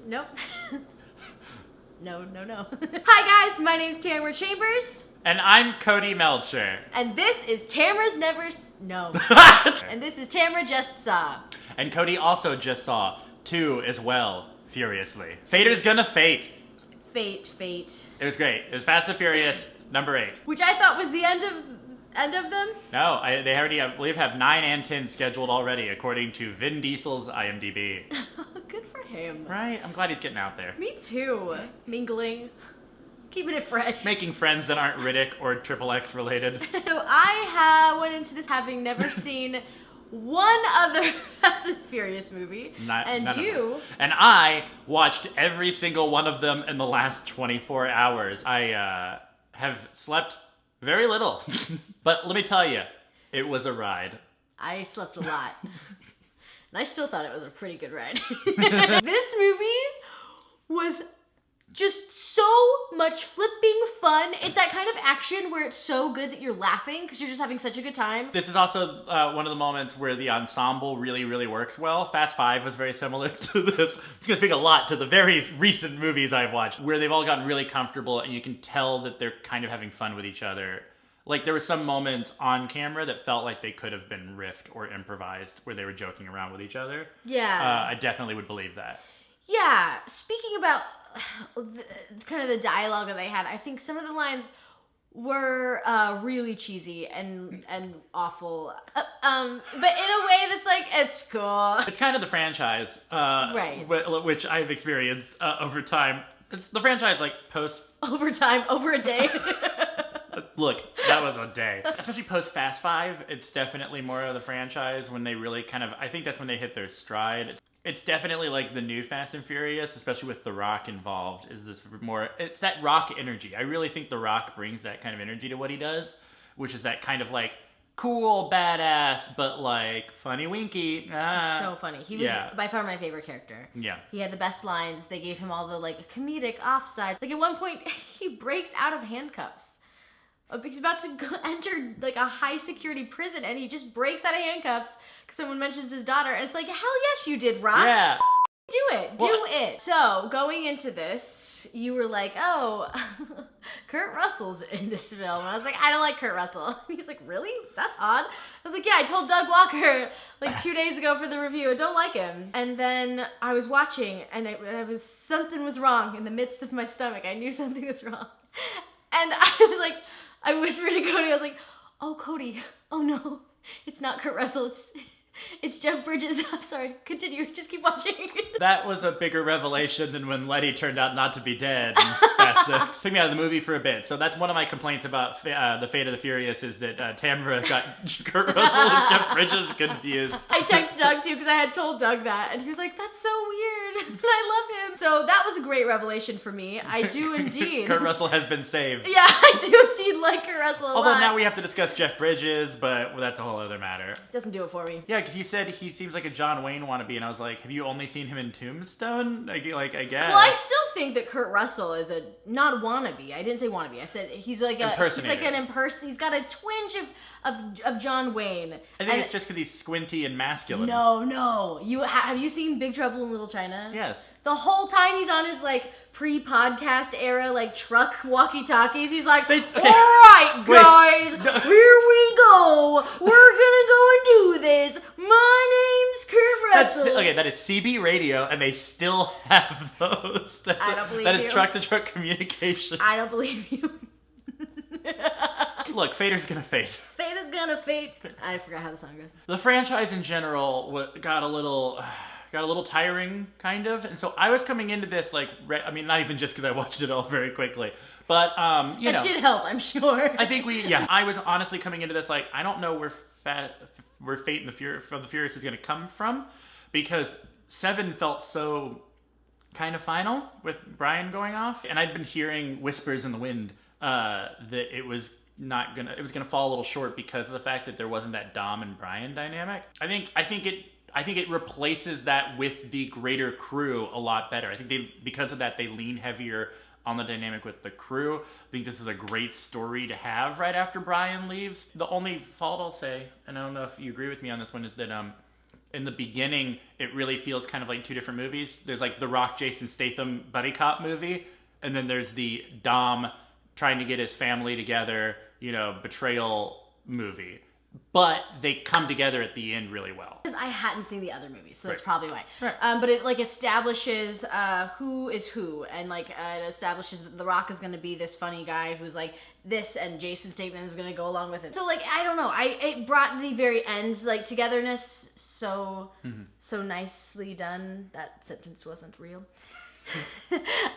Nope. No. Hi guys, my name's Tamara Chambers. And I'm Cody Melcher. And this is Tamara's No. And this is Tamara Just Saw. And Cody also just saw 2 as well, furiously. Fader's gonna fate. Fate. It was great. It was Fast and Furious, number 8. Which I thought was the end of them? No, they already, I believe, have 9 and 10 scheduled already, according to Vin Diesel's IMDb. Good for him. Right? I'm glad he's getting out there. Me too. Mingling. Keeping it fresh. Making friends that aren't Riddick or XXX related. So I went into this having never seen one other Fast and Furious movie. And I watched every single one of them in the last 24 hours. I have slept very little. But let me tell you, it was a ride. I slept a lot. And I still thought it was a pretty good ride. This movie was just so much flipping fun. It's that kind of action where it's so good that you're laughing because you're just having such a good time. This is also one of the moments where the ensemble really, really works well. Fast 5 was very similar to this. It's gonna speak a lot to the very recent movies I've watched, where they've all gotten really comfortable and you can tell that they're kind of having fun with each other. Like, there were some moments on camera that felt like they could have been riffed or improvised, where they were joking around with each other. Yeah. I definitely would believe that. Yeah. Speaking about kind of the dialogue that they had, I think some of the lines were really cheesy and awful. But in a way that's like, it's cool. It's kind of the franchise, right? Which I've experienced over time. It's the franchise, like, post... Over time, over a day. Look, that was a day. Especially post Fast 5, it's definitely more of the franchise when they really kind of... I think that's when they hit their stride. It's definitely like the new Fast and Furious, especially with The Rock involved, is this more... It's that Rock energy. I really think The Rock brings that kind of energy to what he does, which is that kind of like cool, badass, but like funny winky. So funny. He was by far my favorite character. Yeah. He had the best lines. They gave him all the like comedic offsides. Like at one point, he breaks out of handcuffs. He's about to enter like a high security prison and he just breaks out of handcuffs because someone mentions his daughter and it's like, hell yes you did, Rock. Yeah. Do it. So going into this, you were like, oh, Kurt Russell's in this film. And I was like, I don't like Kurt Russell. And he's like, really? That's odd. I was like, yeah, I told Doug Walker like 2 days ago for the review, I don't like him. And then I was watching and something was wrong in the midst of my stomach. I knew something was wrong. And I was like, I whispered to Cody, I was like, oh, Cody, oh no, it's not Kurt Russell, it's Jeff Bridges. I'm sorry, continue, just keep watching. That was a bigger revelation than when Letty turned out not to be dead in Fast 6. Took me out of the movie for a bit, so that's one of my complaints about the Fate of the Furious is that Tamara got Kurt Russell and Jeff Bridges confused. I texted Doug too, because I had told Doug that, and he was like, that's so weird, and I love him. So that was a great revelation for me. I do indeed. Kurt Russell has been saved. Yeah, I do indeed like Kurt Russell a lot. Although now we have to discuss Jeff Bridges, but that's a whole other matter. Doesn't do it for me. Yeah, because you said he seems like a John Wayne wannabe, and I was like, have you only seen him in Tombstone? I guess. Well, I still think that Kurt Russell is a not wannabe. I didn't say wannabe. I said he's like he's got a twinge of John Wayne. I think it's just because he's squinty and masculine. No. Have you seen Big Trouble in Little China? Yes. The whole time he's on his like pre-podcast era like truck walkie-talkies, he's like, all right, guys, here we go. We're gonna go and do this. My name's Kurt Russell. That is CB radio, and they still have those. I don't believe you. That is truck-to-truck communication. I don't believe you. Look, Fader's gonna fate. Fate is gonna fate. I forgot how the song goes. The franchise in general got a little tiring, kind of. And so I was coming into this like, not even just because I watched it all very quickly, but you know, it did help, I'm sure. I think I was honestly coming into this like, I don't know where Fate and the Furious is gonna come from, because 7 felt so kind of final with Brian going off, and I'd been hearing whispers in the wind that it was gonna fall a little short because of the fact that there wasn't that Dom and Brian dynamic. I think it replaces that with the greater crew a lot better. I think because of that they lean heavier on the dynamic with the crew. I think this is a great story to have right after Brian leaves. The only fault I'll say, and I don't know if you agree with me on this one, is that in the beginning, it really feels kind of like two different movies. There's like the Rock, Jason Statham buddy cop movie, and then there's the Dom trying to get his family together, betrayal movie. But they come together at the end really well. Because I hadn't seen the other movies, so that's probably why. Right. But it like establishes who is who, and like it establishes that The Rock is going to be this funny guy who's like this, and Jason Statham is going to go along with it. So like I don't know, it brought the very end like togetherness so nicely done. That sentence wasn't real.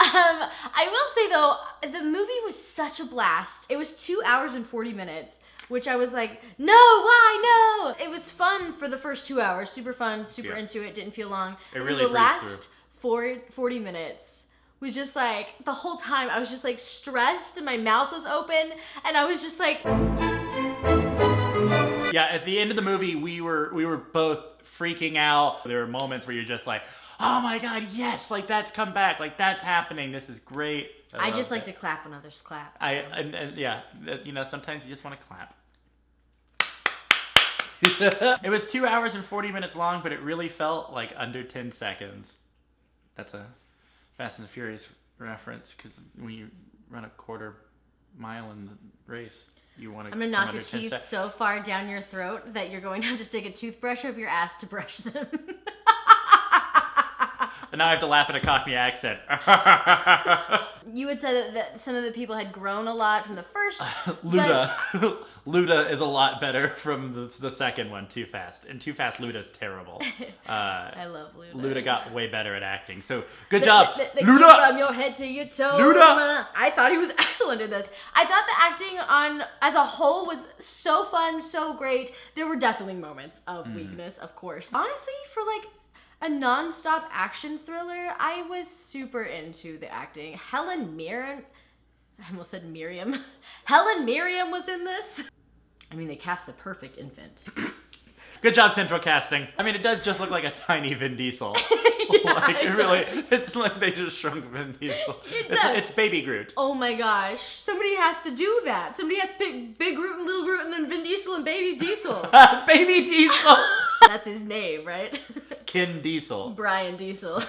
I will say though, the movie was such a blast. It was 2 hours and 40 minutes. Which I was like, no, why, no? It was fun for the first 2 hours. Super fun, super into it, didn't feel long. It really the last 40 minutes was just like, the whole time I was just like stressed and my mouth was open and I was just like... Yeah, at the end of the movie, we were both freaking out. There were moments where you're just like, oh my God, yes, like that's come back, like that's happening, this is great. I just like to clap when others clap. So. Yeah, sometimes you just want to clap. It was 2 hours and 40 minutes long, but it really felt like under 10 seconds. That's a Fast and the Furious reference, because when you run a quarter mile in the race, you want to. I'm gonna knock your teeth so far down your throat that you're going to have to stick a toothbrush up your ass to brush them. And now I have to laugh at a Cockney accent. You had said that some of the people had grown a lot from the first. Luda. Luda is a lot better from the second one, Too Fast. And Too Fast, Luda's terrible. I love Luda. Luda got way better at acting. So, good job. Luda! From your head to your toe. Luda! I thought he was excellent in this. I thought the acting as a whole was so fun, so great. There were definitely moments of weakness, of course. Honestly, for like a non-stop action thriller, I was super into the acting. Helen Mirren was in this. I mean, they cast the perfect infant. Good job, central casting. I mean, it does just look like a tiny Vin Diesel. It's like they just shrunk Vin Diesel. It's baby Groot. Oh my gosh. Somebody has to do that. Somebody has to pick Big Groot and Little Groot and then Vin Diesel and Baby Diesel. Baby Diesel! That's his name, right? Kin Diesel. Brian Diesel.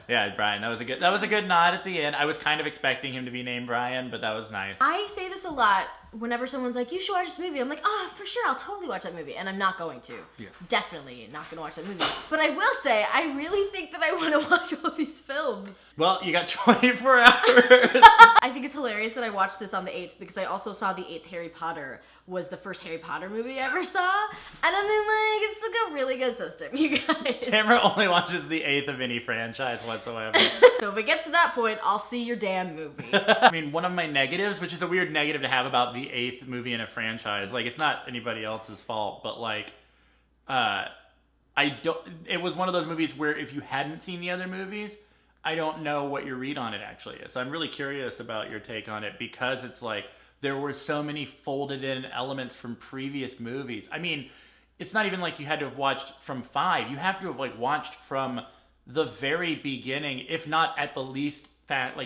Yeah, Brian. That was a good nod at the end. I was kind of expecting him to be named Brian, but that was nice. I say this a lot whenever someone's like, you should watch this movie. I'm like, oh, for sure, I'll totally watch that movie. And I'm not going to. Yeah. Definitely not going to watch that movie. But I will say, I really think that I want to watch all these films. Well, you got 24 hours. I think it's hilarious that I watched this on the 8th because I also saw the 8th Harry Potter was the first Harry Potter movie I ever saw. And I mean, like, it's like a really good system, you guys. Tamara only watches the 8th of any franchise whatsoever. So if it gets to that point, I'll see your damn movie. I mean, one of my negatives, which is a weird negative to have about the 8th movie in a franchise, like, it's not anybody else's fault, but like, it was one of those movies where if you hadn't seen the other movies, I don't know what your read on it actually is. So I'm really curious about your take on it because it's like, there were so many folded in elements from previous movies. I mean, it's not even like you had to have watched from 5. You have to have like watched from the very beginning, if not at the least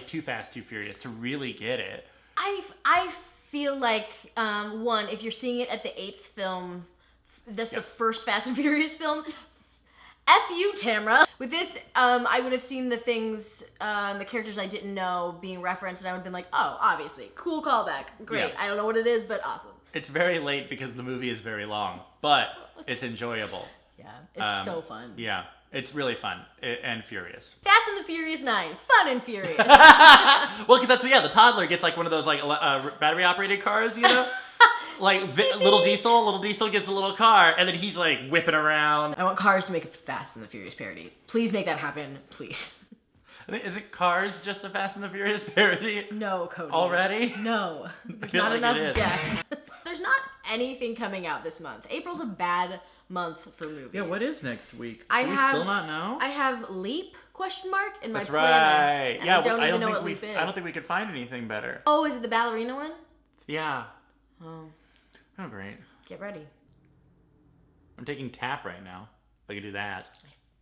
Too Fast, Too Furious to really get it. I feel like, one, if you're seeing it at the 8th film, that's the first Fast and Furious film. F you, Tamara. With this, I would have seen the things, the characters I didn't know being referenced, and I would have been like, oh, obviously, cool callback, great. Yeah. I don't know what it is, but awesome. It's very late because the movie is very long, but it's enjoyable. Yeah, it's so fun. Yeah, it's really fun and furious. Fast and the Furious 9, fun and furious. Well, because that's the toddler gets like one of those like battery operated cars, you know. Like little Diesel gets a little car, and then he's like whipping around. I want Cars to make a Fast and the Furious parody. Please make that happen, please. Is it Cars just a Fast and the Furious parody? No, Cody. Already? No. There's not enough death. There's not anything coming out this month. April's a bad month for movies. Yeah, what is next week? Do we still not know? I have Leap ? In my That's planner. Right. Yeah, I don't even know what Leap is. I don't think we could find anything better. Oh, is it the ballerina one? Yeah. Oh. Oh, great. Get ready. I'm taking tap right now. I can do that.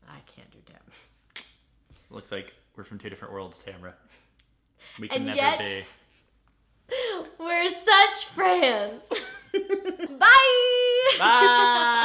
I can't do tap. Looks like we're from two different worlds, Tamara. We can and never yet, be. We're such friends. Bye! Bye!